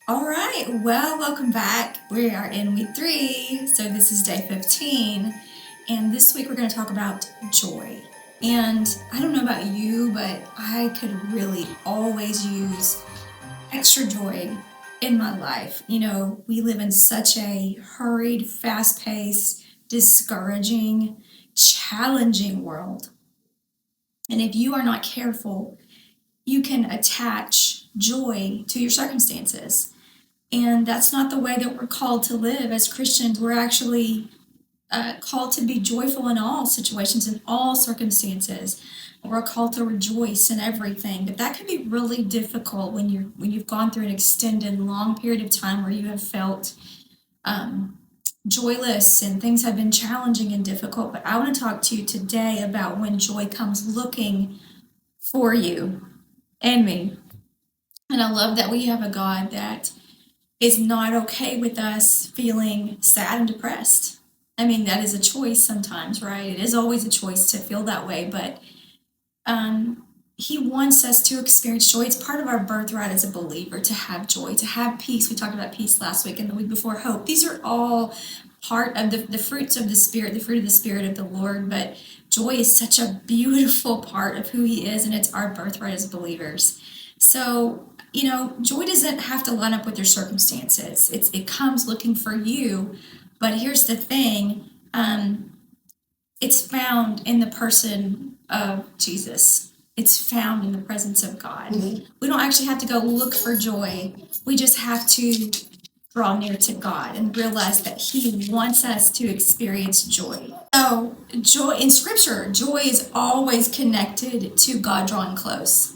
All right, well, welcome back. We are in week 3, so this is day 15, and this week we're going to talk about joy. And I don't know about you, but I could really always use extra joy in my life. We live in such a hurried, fast paced, discouraging, challenging world. And if you are not careful, you can attach joy to your circumstances. And that's not the way that we're called to live as Christians. We're actually called to be joyful in all situations, in all circumstances. We're called to rejoice in everything. But that can be really difficult when you've gone through an extended, long period of time where you have felt joyless and things have been challenging and difficult. But I want to talk to you today about when joy comes looking for you and me. And I love that we have a God that is not okay with us feeling sad and depressed. I mean, that is a choice sometimes, right? It is always a choice to feel that way, but He wants us to experience joy. It's part of our birthright as a believer to have joy, to have peace. We talked about peace last week and the week before, hope. These are all part of the fruits of the Spirit, the fruit of the Spirit of the Lord, but joy is such a beautiful part of who He is, and it's our birthright as believers. So, joy doesn't have to line up with your circumstances. It comes looking for you, but here's the thing: it's found in the person of Jesus. It's found in the presence of God. We don't actually have to go look for joy. We just have to draw near to God and realize that He wants us to experience joy. So, joy in Scripture, joy is always connected to God drawing close.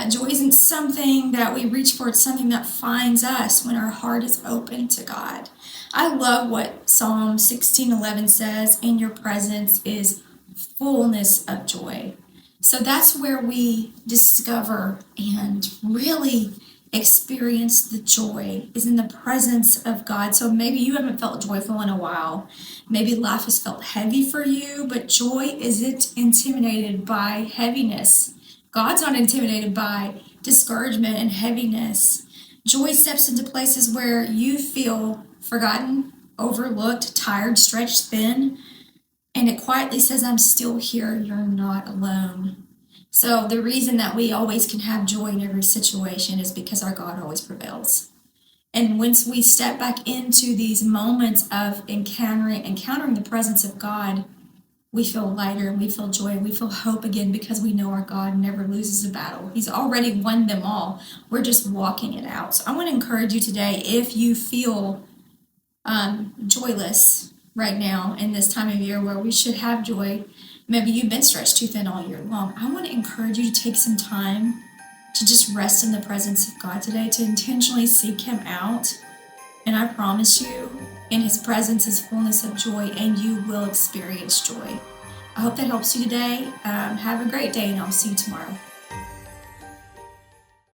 Joy isn't something that we reach for, it's something that finds us when our heart is open to God. I love what Psalm 16:11 says, in your presence is fullness of joy. So that's where we discover and really experience the joy, is in the presence of God. So maybe you haven't felt joyful in a while. Maybe life has felt heavy for you, but joy isn't intimidated by heaviness. God's not intimidated by discouragement and heaviness. Joy steps into places where you feel forgotten, overlooked, tired, stretched thin, and it quietly says, I'm still here, you're not alone. So the reason that we always can have joy in every situation is because our God always prevails. And once we step back into these moments of encountering the presence of God, we feel lighter, we feel joy, we feel hope again because we know our God never loses a battle. He's already won them all. We're just walking it out. So I want to encourage you today, if you feel joyless right now in this time of year where we should have joy, maybe you've been stretched too thin all year long, I want to encourage you to take some time to just rest in the presence of God today, to intentionally seek Him out. And I promise you, in His presence is fullness of joy, and you will experience joy. I hope that helps you today. Have a great day, and I'll see you tomorrow.